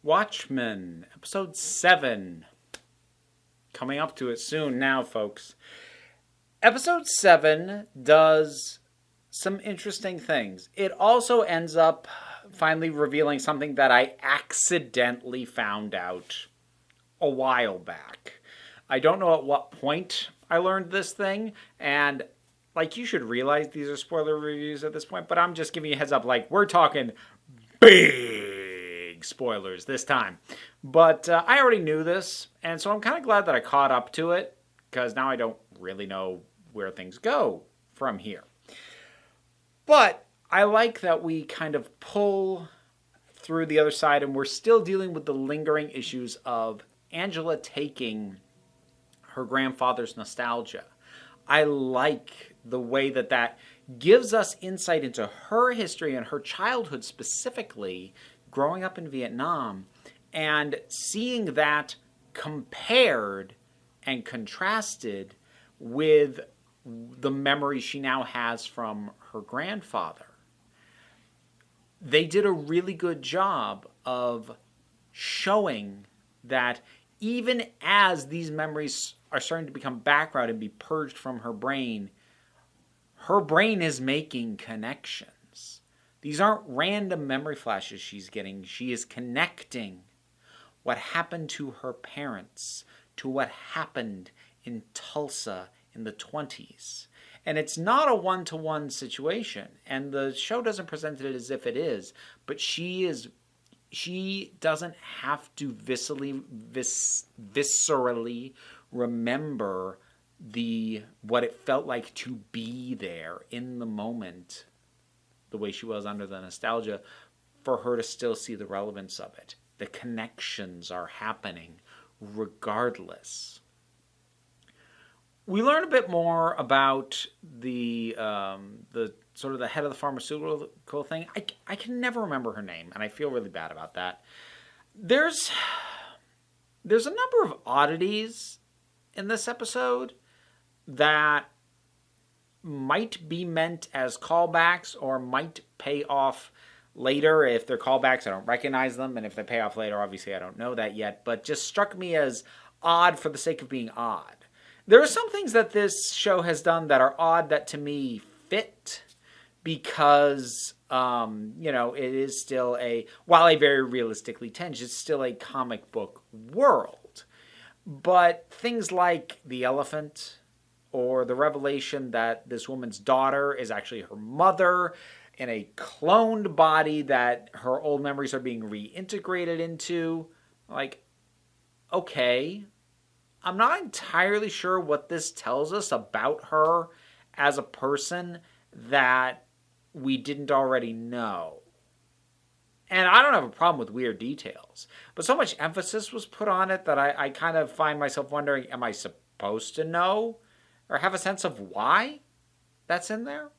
Watchmen, episode 7. Coming up to it soon now, folks. Episode 7 does some interesting things. It also ends up finally revealing something that I accidentally found out a while back. I don't know at what point I learned this thing, and you should realize these are spoiler reviews at this point, but I'm just giving you a heads up, we're talking big spoilers this time. But I already knew this, and so I'm kind of glad that I caught up to it, because now I don't really know where things go from here. But I like that we kind of pull through the other side, and we're still dealing with the lingering issues of Angela taking her grandfather's nostalgia. I like the way that gives us insight into her history and her childhood specifically, growing up in Vietnam, and seeing that compared and contrasted with the memories she now has from her grandfather. They did a really good job of showing that even as these memories are starting to become background and be purged from her brain is making connections. These aren't random memory flashes she's getting. She is connecting what happened to her parents to what happened in Tulsa in the 20s. And it's not a one-to-one situation. And the show doesn't present it as if it is. But she doesn't have to viscerally remember what it felt like to be there in the moment, the way she was under the nostalgia, for her to still see the relevance of it. The connections are happening regardless. We learn a bit more about the sort of the head of the pharmaceutical thing. I can never remember her name, and I feel really bad about that. There's a number of oddities in this episode that might be meant as callbacks or might pay off later. If they're callbacks, I don't recognize them, and if they pay off later, obviously I don't know that yet, but just struck me as odd for the sake of being odd. There are some things that this show has done that are odd that to me fit because, it is still while a very realistically tinged, it's still a comic book world. But things like the elephant or the revelation that this woman's daughter is actually her mother in a cloned body that her old memories are being reintegrated into, okay. I'm not entirely sure what this tells us about her as a person that we didn't already know. And I don't have a problem with weird details, but so much emphasis was put on it that I kind of find myself wondering, am I supposed to know or have a sense of why that's in there?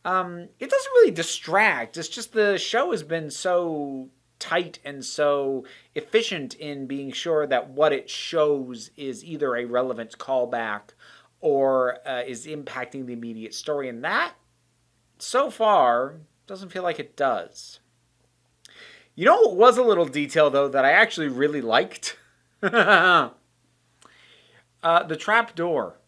It doesn't really distract. It's just the show has been so tight and so efficient in being sure that what it shows is either a relevant callback or is impacting the immediate story. And that, so far, doesn't feel like it does. You know what was a little detail, though, that I actually really liked? The trap door.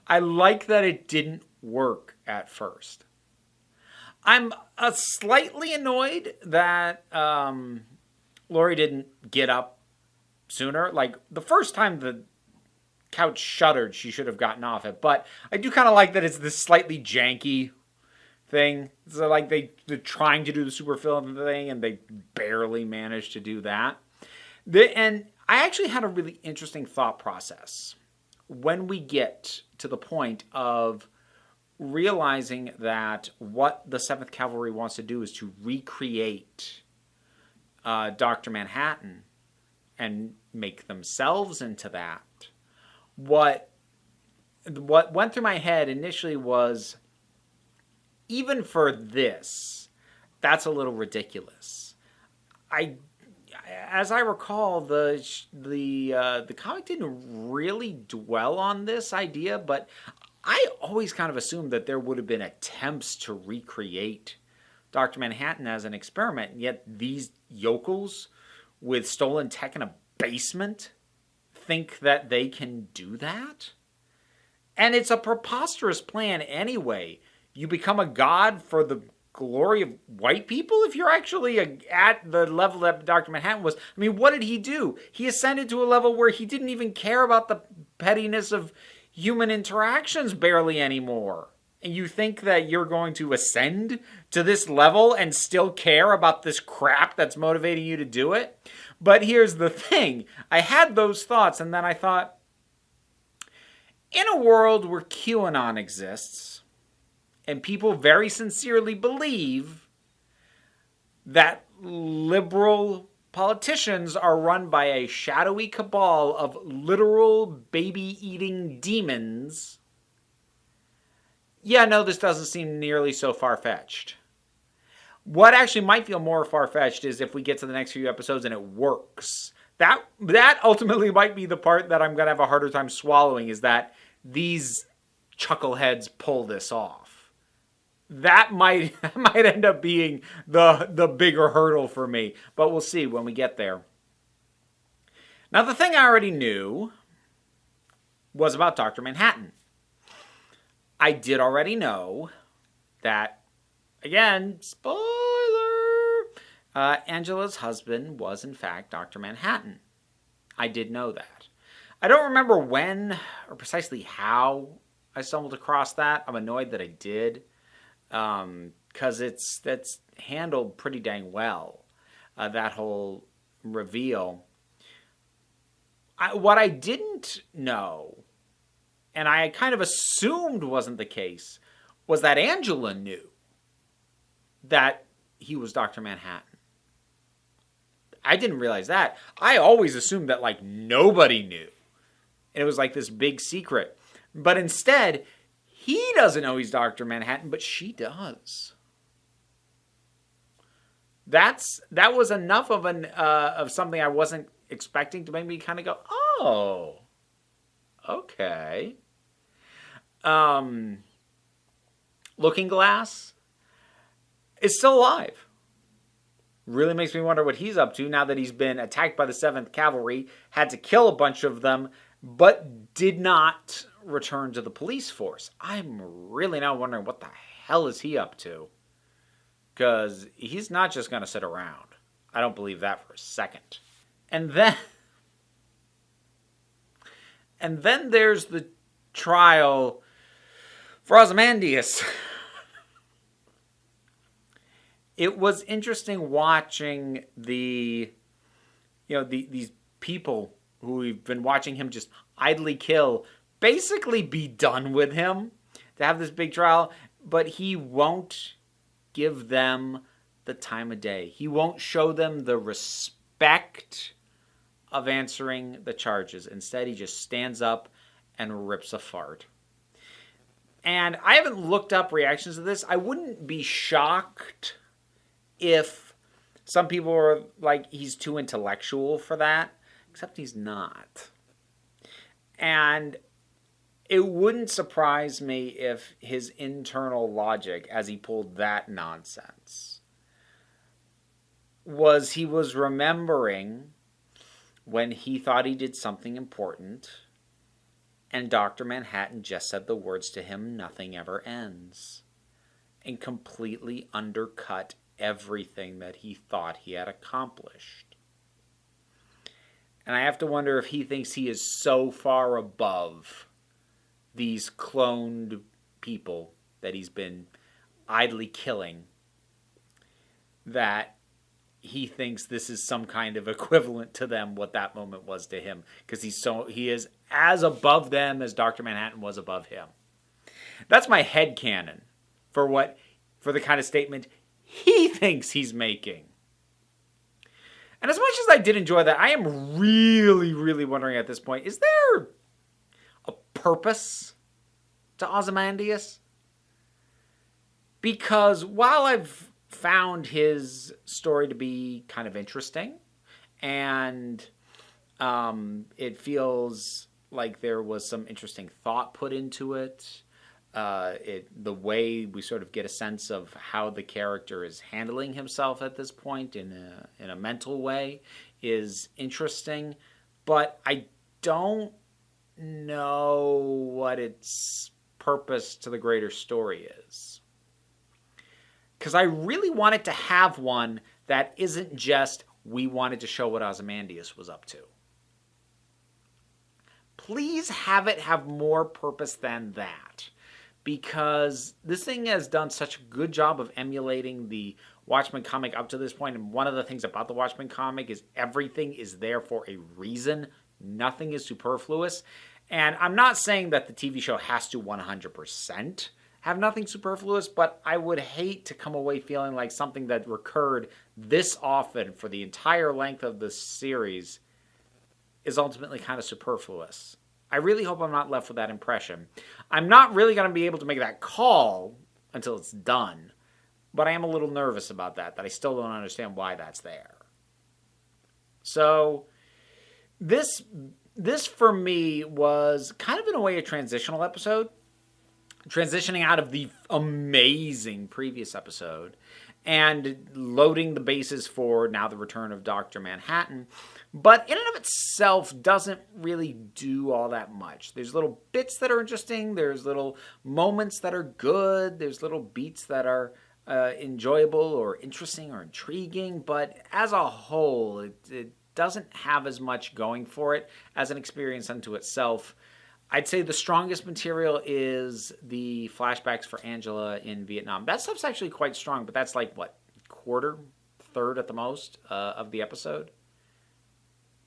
I like that it didn't work at first. I'm slightly annoyed that Lori didn't get up sooner. The first time the couch shuddered, she should have gotten off it. But I do kind of like that it's this slightly janky thing. So they're trying to do the super film thing, and they barely managed to do that. And I actually had a really interesting thought process when we get to the point of realizing that what the 7th Cavalry wants to do is to recreate Dr. Manhattan and make themselves into that. What went through my head initially was, even for this, that's a little ridiculous. As I recall, the comic didn't really dwell on this idea, but I always kind of assumed that there would have been attempts to recreate Dr. Manhattan as an experiment, and yet these yokels with stolen tech in a basement think that they can do that? And it's a preposterous plan anyway. You become a god for the glory of white people if you're actually at the level that Dr. Manhattan was. I mean, what did he do? He ascended to a level where he didn't even care about the pettiness of human interactions barely anymore. And you think that you're going to ascend to this level and still care about this crap that's motivating you to do it? But here's the thing. I had those thoughts, and then I thought, in a world where QAnon exists, and people very sincerely believe that liberal politicians are run by a shadowy cabal of literal baby-eating demons, yeah, no, this doesn't seem nearly so far-fetched. What actually might feel more far-fetched is if we get to the next few episodes and it works. That ultimately might be the part that I'm going to have a harder time swallowing, is that these chuckleheads pull this off. That might end up being the bigger hurdle for me. But we'll see when we get there. Now, the thing I already knew was about Dr. Manhattan. I did already know that, again, spoiler, Angela's husband was in fact Dr. Manhattan. I did know that. I don't remember when or precisely how I stumbled across that. I'm annoyed that I did, because that's handled pretty dang well, that whole reveal. What I didn't know, and I kind of assumed wasn't the case, was that Angela knew that he was Dr. Manhattan. I didn't realize that. I always assumed that, like, nobody knew. And it was like this big secret. But instead, he doesn't know he's Dr. Manhattan, but she does. That was enough of something I wasn't expecting to make me kind of go, oh, okay. Looking Glass is still alive. Really makes me wonder what he's up to now that he's been attacked by the 7th Cavalry, had to kill a bunch of them, but did not return to the police force. I'm really now wondering what the hell is he up to? Because he's not just going to sit around. I don't believe that for a second. And then there's the trial for Ozymandias. It was interesting watching these people who we've been watching him just idly kill, basically be done with him, to have this big trial, but he won't give them the time of day. He won't show them the respect of answering the charges. Instead, he just stands up and rips a fart. And I haven't looked up reactions to this. I wouldn't be shocked if some people are like, he's too intellectual for that, except he's not. And it wouldn't surprise me if his internal logic, as he pulled that nonsense, was he was remembering when he thought he did something important, and Dr. Manhattan just said the words to him, "Nothing ever ends," and completely undercut everything that he thought he had accomplished. And I have to wonder if he thinks he is so far above these cloned people that he's been idly killing that he thinks this is some kind of equivalent to them, what that moment was to him, because he is as above them as Dr. Manhattan was above him. That's my headcanon for the kind of statement he thinks he's making. And as much as I did enjoy that, I am really, really wondering at this point, is there a purpose to Ozymandias? Because while I've found his story to be kind of interesting, and it feels like there was some interesting thought put into it, The way we sort of get a sense of how the character is handling himself at this point in a mental way is interesting, but I don't know what its purpose to the greater story is. Because I really wanted to have one that isn't just, we wanted to show what Ozymandias was up to. Please have it have more purpose than that. Because this thing has done such a good job of emulating the Watchmen comic up to this point. And one of the things about the Watchmen comic is everything is there for a reason. Nothing is superfluous. And I'm not saying that the TV show has to 100% have nothing superfluous, but I would hate to come away feeling like something that recurred this often for the entire length of the series is ultimately kind of superfluous. I really hope I'm not left with that impression. I'm not really going to be able to make that call until it's done, but I am a little nervous about that I still don't understand why that's there. So this for me was kind of in a way a transitional episode. Transitioning out of the amazing previous episode and loading the bases for now the return of Dr. Manhattan. But in and of itself doesn't really do all that much. There's little bits that are interesting. There's little moments that are good. There's little beats that are enjoyable or interesting or intriguing. But as a whole, it doesn't have as much going for it as an experience unto itself. I'd say the strongest material is the flashbacks for Angela in Vietnam. That stuff's actually quite strong, but that's like, what, quarter, third at the most of the episode?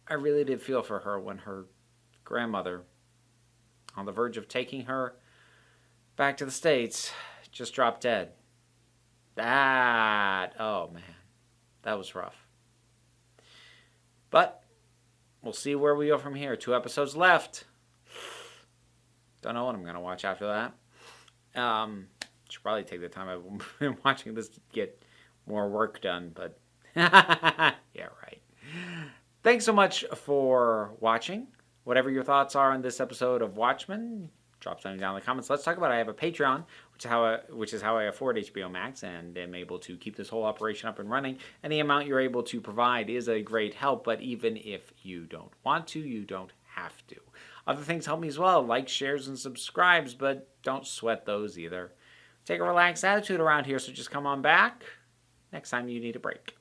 I really did feel for her when her grandmother, on the verge of taking her back to the States, just dropped dead. Oh man, that was rough. But we'll see where we go from here. 2 episodes left. Don't know what I'm going to watch after that. Should probably take the time I've been watching this to get more work done, but yeah, right. Thanks so much for watching. Whatever your thoughts are on this episode of Watchmen, drop something down in the comments. Let's talk about it. I have a Patreon, which is how I afford HBO Max and am able to keep this whole operation up and running. And the amount you're able to provide is a great help, but even if you don't want to, you don't have to. Other things help me as well, like, shares, and subscribes, but don't sweat those either. Take a relaxed attitude around here, so just come on back next time you need a break.